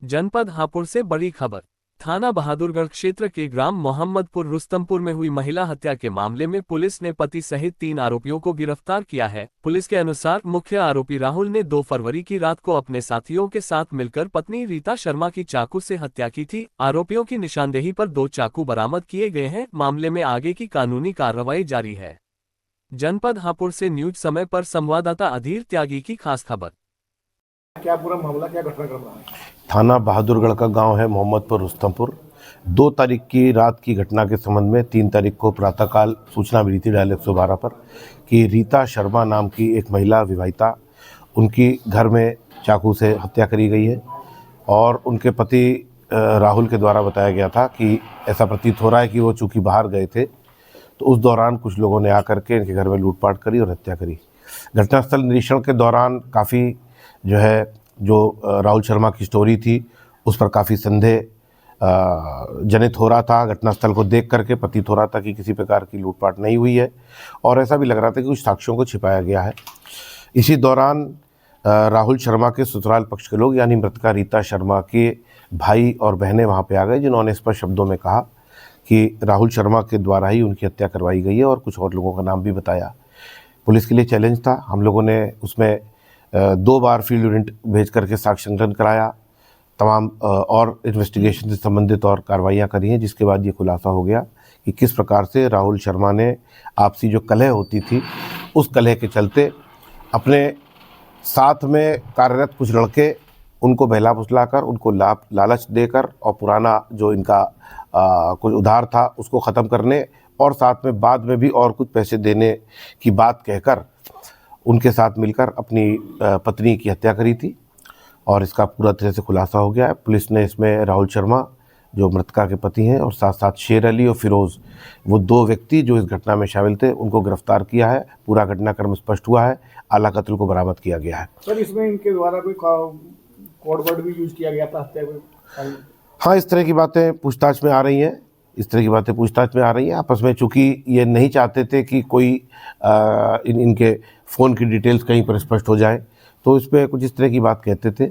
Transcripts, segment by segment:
जनपद हापुड़ से बड़ी खबर। थाना बहादुरगढ़ क्षेत्र के ग्राम मोहम्मदपुर रुस्तमपुर में हुई महिला हत्या के मामले में पुलिस ने पति सहित 3 आरोपियों को गिरफ्तार किया है। पुलिस के अनुसार मुख्य आरोपी राहुल ने 2 फरवरी की रात को अपने साथियों के साथ मिलकर पत्नी रीता शर्मा की चाकू से हत्या की थी। आरोपियों की निशानदेही पर 2 चाकू बरामद किए गए हैं। मामले में आगे की कानूनी कार्रवाई जारी है। जनपद हापुड़ से न्यूज समय पर संवाददाता अधीर त्यागी की खास खबर। क्या पूरा मामला, क्या घटनाक्रम रहा है? थाना बहादुरगढ़ का गांव है मोहम्मदपुर रुस्तमपुर। 2 तारीख की रात की घटना के संबंध में 3 तारीख को प्रातःकाल सूचना मिली थी डायल 112 पर कि रीता शर्मा नाम की एक महिला विवाहिता, उनकी घर में चाकू से हत्या करी गई है और उनके पति राहुल के द्वारा बताया गया था कि ऐसा प्रतीत हो रहा है कि वो चूँकि बाहर गए थे तो उस दौरान कुछ लोगों ने आकर के इनके घर में लूटपाट करी और हत्या करी। घटनास्थल निरीक्षण के दौरान काफ़ी जो राहुल शर्मा की स्टोरी थी उस पर काफ़ी संदेह जनित हो रहा था। घटनास्थल को देख करके प्रतीत हो रहा था कि किसी प्रकार की लूटपाट नहीं हुई है और ऐसा भी लग रहा था कि कुछ साक्ष्यों को छिपाया गया है। इसी दौरान राहुल शर्मा के ससुराल पक्ष के लोग यानी मृतका रीता शर्मा के भाई और बहनें वहाँ पे आ गए, जिन्होंने स्पष्ट शब्दों में कहा कि राहुल शर्मा के द्वारा ही उनकी हत्या करवाई गई है और कुछ और लोगों का नाम भी बताया। पुलिस के लिए चैलेंज था। हम लोगों ने उसमें 2 बार फील्ड यूनिट भेज करके साक्ष्य संकलन कराया, तमाम और इन्वेस्टिगेशन से संबंधित और कार्रवाइयाँ करी हैं, जिसके बाद ये खुलासा हो गया कि किस प्रकार से राहुल शर्मा ने आपसी जो कलह होती थी उस कलह के चलते अपने साथ में कार्यरत कुछ लड़के उनको बहला फुसला कर उनको लालच देकर और पुराना जो इनका कुछ उधार था उसको ख़त्म करने और साथ में बाद में भी और कुछ पैसे देने की बात कहकर उनके साथ मिलकर अपनी पत्नी की हत्या करी थी और इसका पूरा तरह से खुलासा हो गया है। पुलिस ने इसमें राहुल शर्मा जो मृतका के पति हैं और साथ साथ शेर अली और फिरोज़, वो 2 व्यक्ति जो इस घटना में शामिल थे, उनको गिरफ्तार किया है। पूरा घटनाक्रम स्पष्ट हुआ है। आला कत्ल को बरामद किया गया है। सर, इसमें इनके द्वारा कोई कोड वर्ड भी यूज किया गया था हत्या में? हाँ, इस तरह की बातें पूछताछ में आ रही हैं। आपस में, चूँकि ये नहीं चाहते थे कि कोई इनके फ़ोन की डिटेल्स कहीं पर स्पष्ट हो जाए, तो इस पर कुछ इस तरह की बात कहते थे,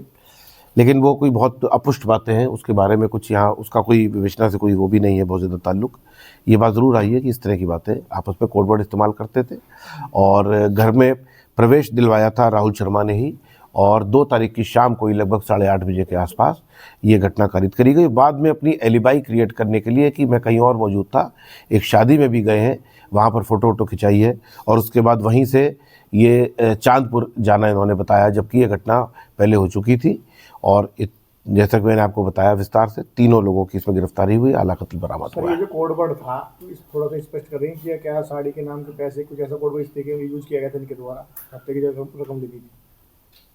लेकिन वो कोई बहुत अपुष्ट बातें हैं। उसके बारे में कुछ यहाँ उसका कोई विवेचना से कोई वो भी नहीं है बहुत ज़्यादा ताल्लुक। ये बात ज़रूर आई है कि इस तरह की बातें आपस में कोड वर्ड इस्तेमाल करते थे और घर में प्रवेश दिलवाया था राहुल शर्मा ने ही। और 2 तारीख की शाम को ही लगभग 8:30 बजे के आसपास ये घटना कारित करी गई। बाद में अपनी एलिबाई क्रिएट करने के लिए कि मैं कहीं और मौजूद था, एक शादी में भी गए हैं, वहाँ पर फ़ोटो खिंचाई है और उसके बाद वहीं से ये चांदपुर जाना इन्होंने बताया, जबकि ये घटना पहले हो चुकी थी। और जैसा कि मैंने आपको बताया विस्तार से, 3 लोगों की इसमें गिरफ्तारी हुई, आला कत्ल बरामद हुआ। ये जो कोड वर्ड था इस थोड़ा सा स्पष्ट कर रही हैं कि क्या साड़ी के नाम के पैसे, कुछ ऐसा कोड वर्ड इस तरीके यूज किया गया था इनके द्वारा हत्या की रकम दी थी?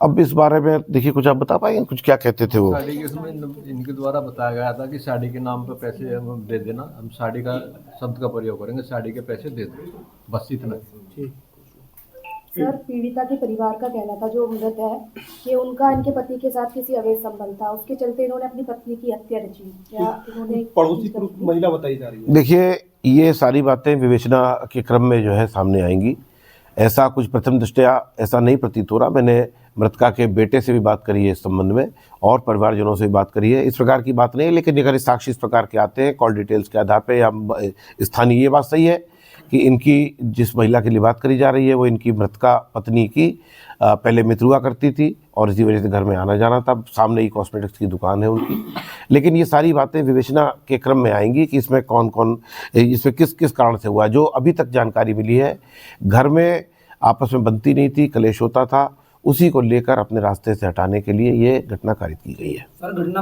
अब इस बारे में देखिए, कुछ आप बता पाएंगे कुछ क्या कहते थे वो? साड़ी के उसमें इनके द्वारा बताया गया था कि साड़ी के नाम पर पैसे हम दे देना, हम साड़ी का शब्द का प्रयोग करेंगे, साड़ी के पैसे दे दो, बस इतना। ठीक सर, पीड़िता के परिवार का कहना था, जो मृत है, कि उनका इनके पति के साथ किसी अवैध संबंध था, उसके चलते इन्होंने अपनी पत्नी की हत्या रची। क्या इन्होंने पड़ोसी महिला बताई जा रही है? देखिए, ये सारी बातें विवेचना के क्रम में जो है सामने आएंगी। ऐसा कुछ प्रथम दृष्टया ऐसा नहीं प्रतीत हो रहा। मैंने मृतका के बेटे से भी बात करी है इस संबंध में और परिवारजनों से भी बात करी है। इस प्रकार की बात नहीं है, लेकिन अगर साक्ष्य इस प्रकार के आते हैं कॉल डिटेल्स के आधार पे या स्थानीय, ये बात सही है कि इनकी जिस महिला के लिए बात करी जा रही है वो इनकी मृतका पत्नी की पहले मित्र हुआ करती थी और इसी वजह से घर में आना जाना था। सामने ही कॉस्मेटिक्स की दुकान है उनकी। लेकिन ये सारी बातें विवेचना के क्रम में आएंगी कि इसमें कौन कौन, इसमें किस किस कारण से हुआ। जो अभी तक जानकारी मिली है, घर में आपस में बनती नहीं थी, कलेश होता था, उसी को लेकर अपने रास्ते से हटाने के लिए ये घटना कारित की गई है। सर, घटना